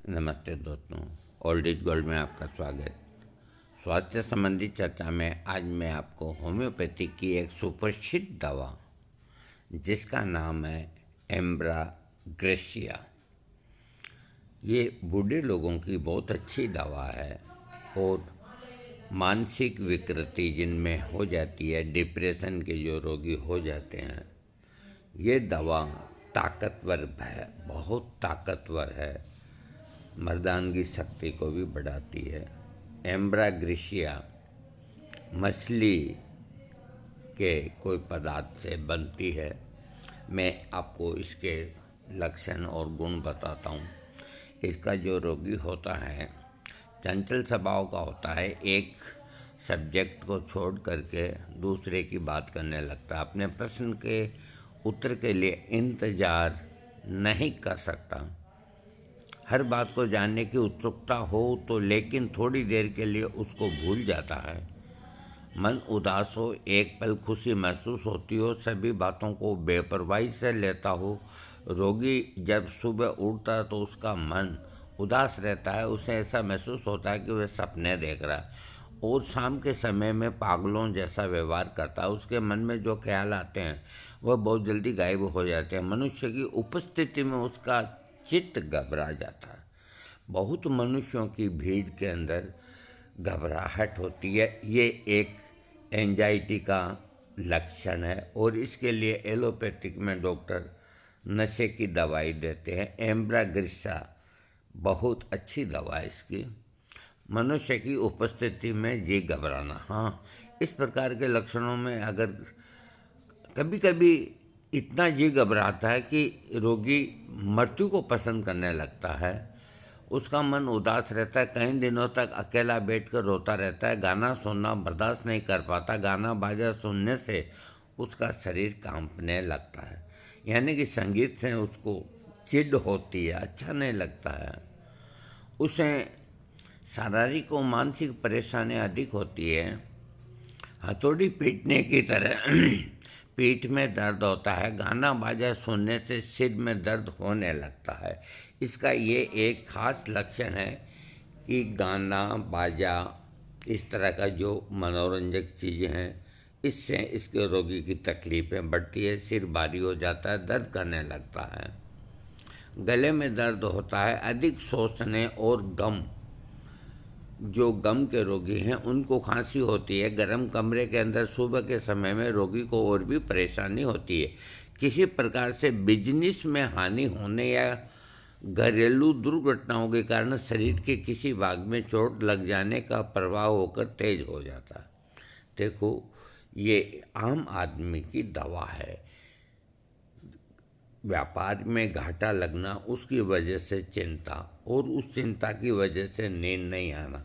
नमस्ते दोस्तों, old is gold में आपका स्वागत। स्वास्थ्य संबंधी चर्चा में आज मैं आपको होम्योपैथी की एक सुप्रसिद्ध दवा जिसका नाम है एम्ब्राग्रेसिया, ये बूढ़े लोगों की बहुत अच्छी दवा है और मानसिक विकृति जिनमें हो जाती है, डिप्रेशन के जो रोगी हो जाते हैं, ये दवा ताकतवर है, बहुत ताकतवर है, मर्दानगी शक्ति को भी बढ़ाती है। एम्ब्राग्रेसिया मछली के कोई पदार्थ से बनती है। मैं आपको इसके लक्षण और गुण बताता हूँ। इसका जो रोगी होता है चंचल स्वभाव का होता है, एक सब्जेक्ट को छोड़ करके दूसरे की बात करने लगता है, अपने प्रश्न के उत्तर के लिए इंतज़ार नहीं कर सकता, हर बात को जानने की उत्सुकता हो तो लेकिन थोड़ी देर के लिए उसको भूल जाता है, मन उदास हो, एक पल खुशी महसूस होती हो, सभी बातों को बेपरवाही से लेता हो। रोगी जब सुबह उठता है तो उसका मन उदास रहता है, उसे ऐसा महसूस होता है कि वह सपने देख रहा है और शाम के समय में पागलों जैसा व्यवहार करता है। उसके मन में जो ख्याल आते हैं वह बहुत जल्दी गायब हो जाते हैं। मनुष्य की उपस्थिति में उसका चित्त घबरा जाता है। बहुत मनुष्यों की भीड़ के अंदर घबराहट होती है, ये एक एंजाइटी का लक्षण है और इसके लिए एलोपैथिक में डॉक्टर नशे की दवाई देते हैं। एम्ब्राग्रेसिया बहुत अच्छी दवा है इसकी। मनुष्य की उपस्थिति में जी घबराना, हाँ, इस प्रकार के लक्षणों में अगर कभी कभी इतना जी घबराता है कि रोगी मृत्यु को पसंद करने लगता है, उसका मन उदास रहता है, कई दिनों तक अकेला बैठकर रोता रहता है, गाना सुनना बर्दाश्त नहीं कर पाता, गाना बाजा सुनने से उसका शरीर कांपने लगता है, यानी कि संगीत से उसको चिढ़ होती है, अच्छा नहीं लगता है। उसे शारीरिक और मानसिक परेशानियाँ अधिक होती है, हथौड़ी पीटने की तरह पीठ में दर्द होता है, गाना बाजा सुनने से सिर में दर्द होने लगता है। इसका ये एक खास लक्षण है कि गाना बाजा इस तरह का जो मनोरंजक चीज़ें हैं, इससे इसके रोगी की तकलीफ़ें बढ़ती है, सिर भारी हो जाता है, दर्द करने लगता है, गले में दर्द होता है, अधिक सोचने और गम, जो गम के रोगी हैं उनको खांसी होती है, गर्म कमरे के अंदर सुबह के समय में रोगी को और भी परेशानी होती है, किसी प्रकार से बिजनेस में हानि होने या घरेलू दुर्घटनाओं के कारण शरीर के किसी भाग में चोट लग जाने का प्रभाव होकर तेज हो जाता है। देखो, ये आम आदमी की दवा है। व्यापार में घाटा लगना, उसकी वजह से चिंता और उस चिंता की वजह से नींद नहीं आना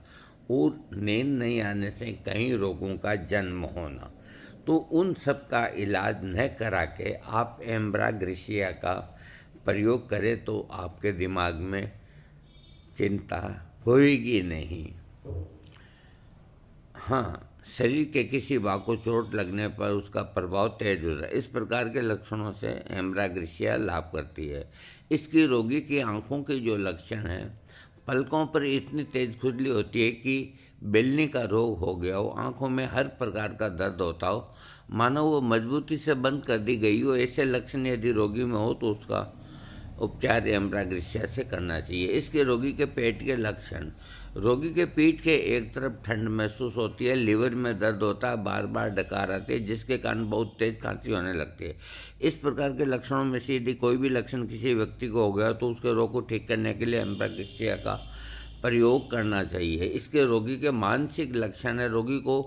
और नींद नहीं आने से कई रोगों का जन्म होना, तो उन सब का इलाज न करा के आप एम्ब्राग्रेसिया का प्रयोग करें तो आपके दिमाग में चिंता होएगी नहीं। हाँ, शरीर के किसी भाग को चोट लगने पर उसका प्रभाव तेज हो जाता है। इस प्रकार के लक्षणों से एम्ब्राग्रेसिया लाभ करती है। इसकी रोगी की आंखों के जो लक्षण हैं, पलकों पर इतनी तेज खुजली होती है कि बेलनी का रोग हो गया हो, आंखों में हर प्रकार का दर्द होता हो, मानो वो मजबूती से बंद कर दी गई हो। ऐसे लक्षण यदि रोगी में हो तो उसका उपचार एम्ब्राग्रेसिया से करना चाहिए। इसके रोगी के पेट के लक्षण, रोगी के पीठ के एक तरफ ठंड महसूस होती है, लिवर में दर्द होता है, बार बार डकार आती है जिसके कारण बहुत तेज खांसी होने लगती है। इस प्रकार के लक्षणों में से यदि कोई भी लक्षण किसी व्यक्ति को हो गया तो उसके रोग को ठीक करने के लिए एम्ब्राग्रेसिया का प्रयोग करना चाहिए। इसके रोगी के मानसिक लक्षण है, रोगी को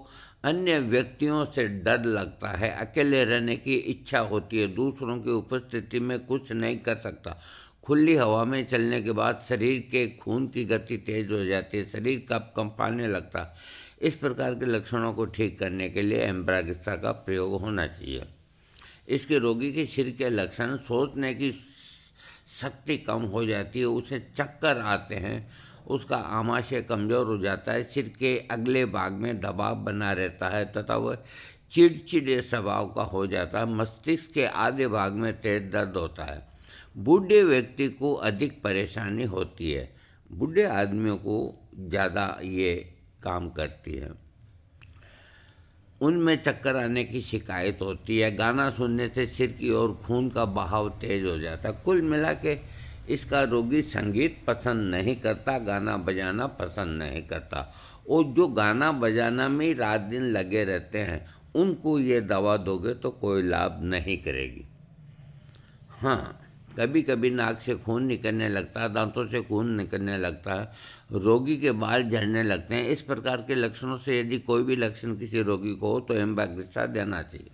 अन्य व्यक्तियों से डर लगता है, अकेले रहने की इच्छा होती है, दूसरों की उपस्थिति में कुछ नहीं कर सकता, खुली हवा में चलने के बाद शरीर के खून की गति तेज हो जाती है, शरीर कंपाने लगता है। इस प्रकार के लक्षणों को ठीक करने के लिए एम्ब्राग्रेसिया का प्रयोग होना चाहिए। इसके रोगी के सिर के लक्षण, सोचने की शक्ति कम हो जाती है, उसे चक्कर आते हैं, उसका आमाशय कमज़ोर हो जाता है, सिर के अगले भाग में दबाव बना रहता है तथा वह चिड़चिड़े स्वभाव का हो जाता है, मस्तिष्क के आधे भाग में तेज दर्द होता है। बूढ़े व्यक्ति को अधिक परेशानी होती है, बूढ़े आदमियों को ज़्यादा ये काम करती है। उनमें चक्कर आने की शिकायत होती है, गाना सुनने से सिर की ओर खून का बहाव तेज हो जाता है। कुल मिला के इसका रोगी संगीत पसंद नहीं करता, गाना बजाना पसंद नहीं करता, और जो गाना बजाना में ही रात दिन लगे रहते हैं उनको ये दवा दोगे तो कोई लाभ नहीं करेगी। हाँ, कभी कभी नाक से खून निकलने लगता है, दांतों से खून निकलने लगता है, रोगी के बाल झड़ने लगते हैं। इस प्रकार के लक्षणों से यदि कोई भी लक्षण किसी रोगी को हो तो एम्बाग्रिसा देना चाहिए।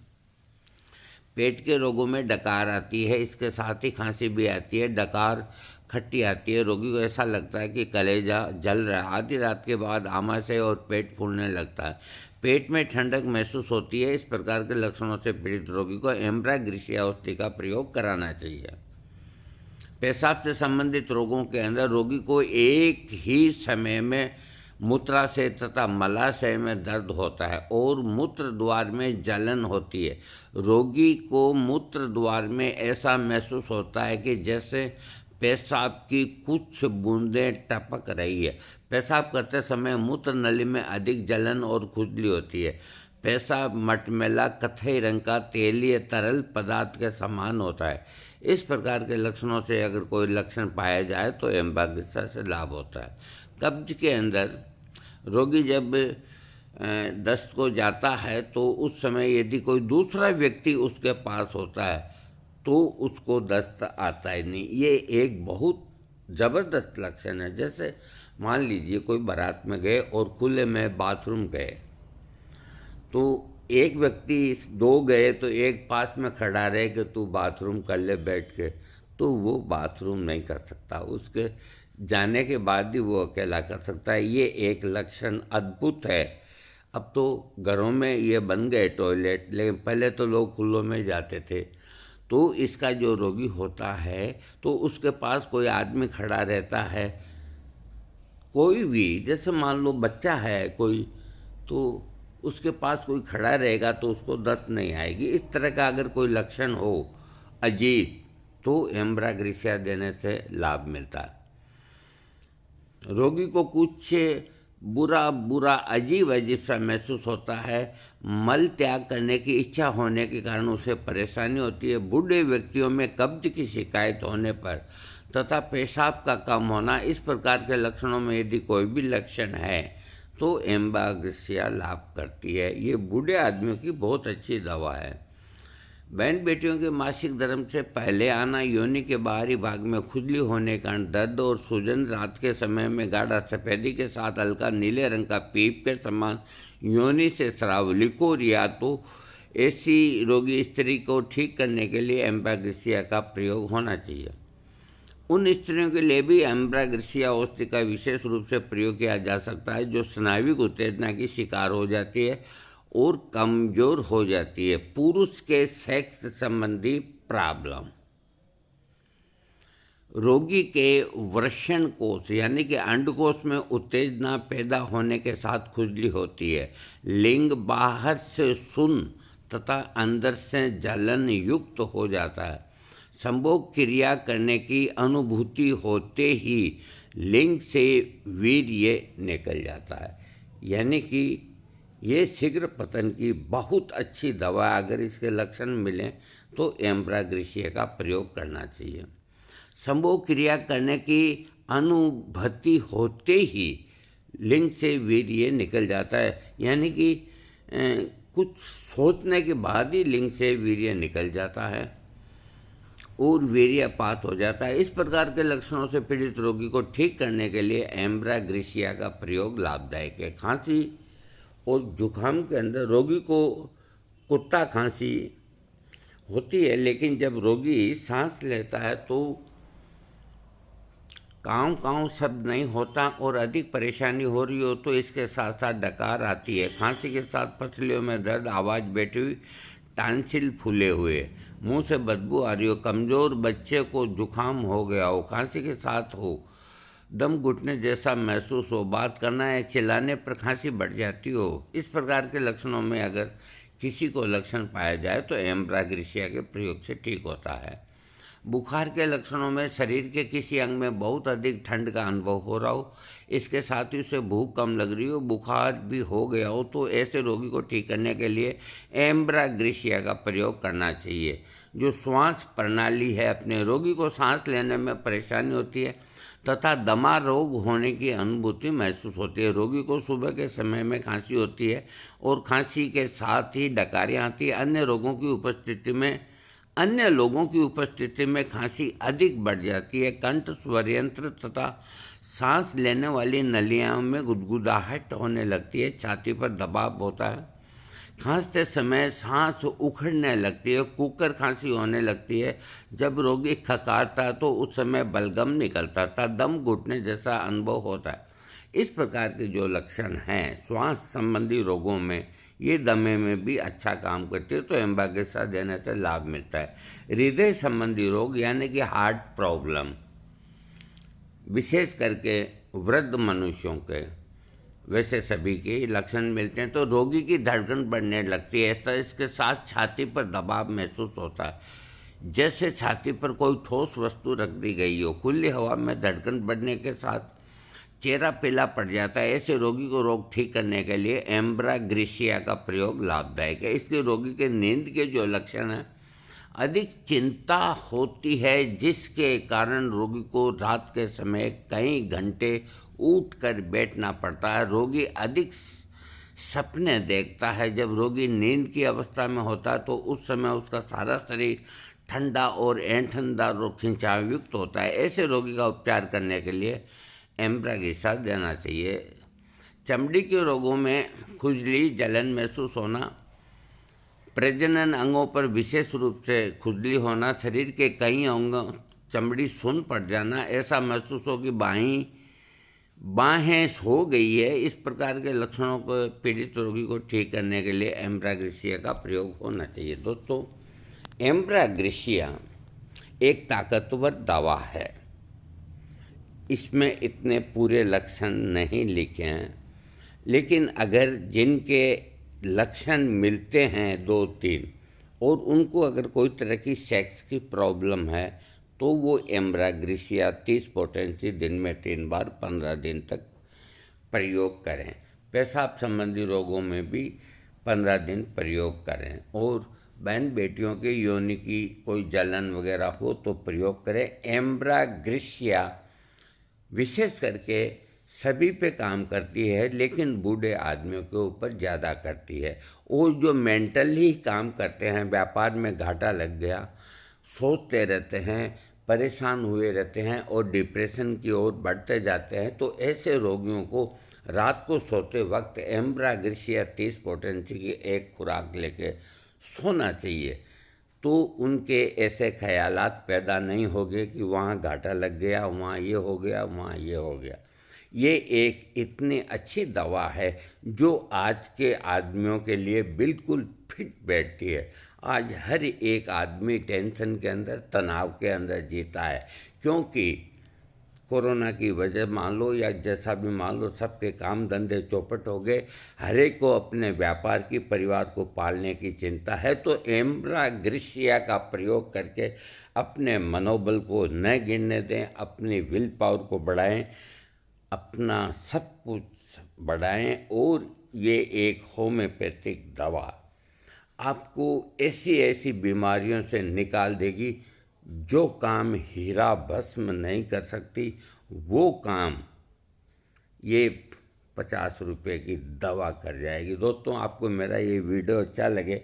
पेट के रोगों में डकार आती है, इसके साथ ही खांसी भी आती है, डकार खट्टी आती है, रोगी को ऐसा लगता है कि कलेजा जल रहा है। आधी रात के बाद आमाशय और पेट फूलने लगता है, पेट में ठंडक महसूस होती है। इस प्रकार के लक्षणों से पीड़ित रोगी को एम्ब्राग्रिसिया औषधि का प्रयोग कराना चाहिए। पेशाब से संबंधित रोगों के अंदर रोगी को एक ही समय में मूत्राशय तथा मलाशय में दर्द होता है और मूत्र द्वार में जलन होती है। रोगी को मूत्र द्वार में ऐसा महसूस होता है कि जैसे पेशाब की कुछ बूंदें टपक रही है। पेशाब करते समय मूत्र नली में अधिक जलन और खुजली होती है। पेशाब मटमैला कथई रंग का तेलीय तरल पदार्थ के समान होता है। इस प्रकार के लक्षणों से अगर कोई लक्षण पाया जाए तो एम्बाग्रिसा से लाभ होता है। कब्ज के अंदर रोगी जब दस्त को जाता है तो उस समय यदि कोई दूसरा व्यक्ति उसके पास होता है तो उसको दस्त आता ही नहीं। ये एक बहुत ज़बरदस्त लक्षण है। जैसे मान लीजिए कोई बारात में गए और खुले में बाथरूम गए, तो एक व्यक्ति दो गए तो एक पास में खड़ा रहे कि तू बाथरूम कर ले बैठ के, तो वो बाथरूम नहीं कर सकता, उसके जाने के बाद ही वो अकेला कर सकता है। ये एक लक्षण अद्भुत है। अब तो घरों में ये बन गए टॉयलेट, लेकिन पहले तो लोग खुलों में जाते थे। तो इसका जो रोगी होता है तो उसके पास कोई आदमी खड़ा रहता है, कोई भी, जैसे मान लो बच्चा है कोई, तो उसके पास कोई खड़ा रहेगा तो उसको दस्त नहीं आएगी। इस तरह का अगर कोई लक्षण हो अजीब तो एम्ब्राग्रिसिया देने से लाभ मिलता है। रोगी को कुछ बुरा अजीब सा महसूस होता है। मल त्याग करने की इच्छा होने के कारण उसे परेशानी होती है। बूढ़े व्यक्तियों में कब्ज की शिकायत होने पर तथा पेशाब का कम होना, इस प्रकार के लक्षणों में यदि कोई भी लक्षण है तो एम्बाग्रिसिया लाभ करती है। ये बूढ़े आदमियों की बहुत अच्छी दवा है। बहन बेटियों के मासिक धर्म से पहले आना, योनि के बाहरी भाग में खुजली होने के कारण दर्द और सूजन, रात के समय में गाढ़ा सफ़ेदी के साथ हल्का नीले रंग का पीप के समान योनि से स्राव, लिकोर, या तो ऐसी रोगी स्त्री को ठीक करने के लिए एम्बाग्रिसिया का प्रयोग होना चाहिए। उन स्त्रियों के लिए भी एम्ब्राग्रिसिया औषधि का विशेष रूप से प्रयोग किया जा सकता है जो स्नायुविक उत्तेजना की शिकार हो जाती है और कमजोर हो जाती है। पुरुष के सेक्स संबंधी प्रॉब्लम, रोगी के वृषण कोष यानी कि अंडकोश में उत्तेजना पैदा होने के साथ खुजली होती है। लिंग बाहर से सुन्न तथा अंदर से जलन युक्त हो जाता है। संभोग क्रिया करने की अनुभूति होते ही लिंग से वीर्य निकल जाता है। यानी कि ये शीघ्र पतन की बहुत अच्छी दवा। अगर इसके लक्षण मिलें तो एम्ब्राग्रिसिया का प्रयोग करना चाहिए। संभोग क्रिया करने की अनुभूति होते ही लिंग से वीर्य निकल जाता है, यानी कि कुछ सोचने के बाद ही लिंग से वीर्य निकल जाता है और वीर्यपात हो जाता है। इस प्रकार के लक्षणों से पीड़ित रोगी को ठीक करने के लिए एम्ब्राग्रिसिया का प्रयोग लाभदायक है। खांसी और जुखाम के अंदर रोगी को कुत्ता खांसी होती है, लेकिन जब रोगी सांस लेता है तो काँव काँव शब्द नहीं होता और अधिक परेशानी हो रही हो तो इसके साथ साथ डकार आती है। खांसी के साथ पसलियों में दर्द, आवाज़ बैठी हुई, टांसिल फूले हुए, मुंह से बदबू आ रही हो, कमज़ोर बच्चे को जुखाम हो गया हो, खांसी के साथ हो, दम घुटने जैसा महसूस हो, बात करना या चिल्लाने पर खांसी बढ़ जाती हो, इस प्रकार के लक्षणों में अगर किसी को लक्षण पाया जाए तो एम्ब्राग्रिसिया के प्रयोग से ठीक होता है। बुखार के लक्षणों में शरीर के किसी अंग में बहुत अधिक ठंड का अनुभव हो रहा हो, इसके साथ ही उसे भूख कम लग रही हो, बुखार भी हो गया हो, तो ऐसे रोगी को ठीक करने के लिए एम्ब्राग्रेसिया का प्रयोग करना चाहिए। जो श्वास प्रणाली है, अपने रोगी को सांस लेने में परेशानी होती है तथा दमा रोग होने की अनुभूति महसूस होती है। रोगी को सुबह के समय में खांसी होती है और खांसी के साथ ही डकारियाँ आती है। अन्य लोगों की उपस्थिति में खांसी अधिक बढ़ जाती है। कंठ, स्वरयंत्र तथा सांस लेने वाली नलियों में गुदगुदाहट होने लगती है। छाती पर दबाव होता है। खांसते समय सांस उखड़ने लगती है। कुकर खांसी होने लगती है। जब रोगी खकारता है तो उस समय बलगम निकलता था, दम घुटने जैसा अनुभव होता है। इस प्रकार के जो लक्षण हैं श्वास संबंधी रोगों में, ये दमे में भी अच्छा काम करती है, तो एम्ब्राग्रेसिया देने से लाभ मिलता है। हृदय संबंधी रोग यानी कि हार्ट प्रॉब्लम, विशेष करके वृद्ध मनुष्यों के, वैसे सभी के लक्षण मिलते हैं। तो रोगी की धड़कन बढ़ने लगती है। इसके साथ छाती पर दबाव महसूस होता है, जैसे छाती पर कोई ठोस वस्तु रख दी गई हो। खुली हवा में धड़कन बढ़ने के साथ चेहरा पीला पड़ जाता है। ऐसे रोगी को रोग ठीक करने के लिए एम्ब्राग्रेसिया का प्रयोग लाभदायक है। इसके रोगी के नींद के जो लक्षण हैं, अधिक चिंता होती है, जिसके कारण रोगी को रात के समय कई घंटे उठकर बैठना पड़ता है। रोगी अधिक सपने देखता है। जब रोगी नींद की अवस्था में होता है तो उस समय उसका सारा शरीर ठंडा और ऐंठनदार और खिंचाव युक्त होता है। ऐसे रोगी का उपचार करने के लिए एम्ब्राग्रेसिया देना चाहिए। चमड़ी के रोगों में खुजली, जलन महसूस होना, प्रजनन अंगों पर विशेष रूप से खुजली होना, शरीर के कई अंगों चमड़ी सुन्न पड़ जाना, ऐसा महसूस हो कि बाहें सो गई है, इस प्रकार के लक्षणों को पीड़ित रोगी को ठीक करने के लिए एम्ब्राग्रेसिया का प्रयोग होना चाहिए। दोस्तों, एम्ब्राग्रेसिया एक ताकतवर दवा है। इसमें इतने पूरे लक्षण नहीं लिखे हैं, लेकिन अगर जिनके लक्षण मिलते हैं 2-3 और उनको अगर कोई तरह की सेक्स की प्रॉब्लम है तो वो एम्ब्राग्रेसिया 30 पोटेंसी दिन में 3 बार 15 दिन तक प्रयोग करें। पेशाब संबंधी रोगों में भी 15 दिन प्रयोग करें। और बहन बेटियों के योनि की कोई जलन वगैरह हो तो प्रयोग करें। एम्ब्राग्रेसिया विशेष करके सभी पे काम करती है, लेकिन बूढ़े आदमियों के ऊपर ज़्यादा करती है। और जो मेंटली काम करते हैं, व्यापार में घाटा लग गया, सोचते रहते हैं, परेशान हुए रहते हैं और डिप्रेशन की ओर बढ़ते जाते हैं, तो ऐसे रोगियों को रात को सोते वक्त एम्ब्राग्रेसिया 30 पोटेंसी की एक खुराक लेके सोना चाहिए। तो उनके ऐसे ख्यालात पैदा नहीं होंगे कि वहाँ घाटा लग गया, वहाँ ये हो गया, वहाँ ये हो गया। ये एक इतनी अच्छी दवा है जो आज के आदमियों के लिए बिल्कुल फिट बैठती है। आज हर एक आदमी टेंशन के अंदर, तनाव के अंदर जीता है, क्योंकि कोरोना की वजह मान लो या जैसा भी मान लो, सबके काम धंधे चौपट हो गए। हर एक को अपने व्यापार की, परिवार को पालने की चिंता है। तो एम्ब्राग्रेसिया का प्रयोग करके अपने मनोबल को न गिरने दें, अपनी विल पावर को बढ़ाएं, अपना सब कुछ बढ़ाएं। और ये एक होम्योपैथिक दवा आपको ऐसी ऐसी बीमारियों से निकाल देगी जो काम हीरा भस्म नहीं कर सकती, वो काम ये 50 रुपये की दवा कर जाएगी। दोस्तों, आपको मेरा ये वीडियो अच्छा लगे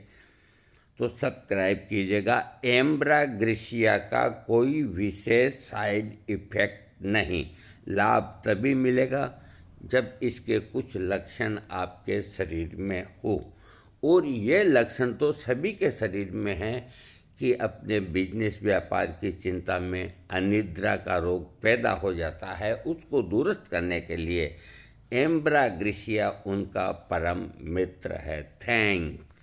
तो सब्सक्राइब कीजिएगा। एम्ब्राग्रेसिया का कोई विशेष साइड इफ़ेक्ट नहीं, लाभ तभी मिलेगा जब इसके कुछ लक्षण आपके शरीर में हो। और ये लक्षण तो सभी के शरीर में हैं कि अपने बिजनेस, व्यापार की चिंता में अनिद्रा का रोग पैदा हो जाता है। उसको दुरुस्त करने के लिए एम्ब्राग्रेसिया उनका परम मित्र है। थैंक्स।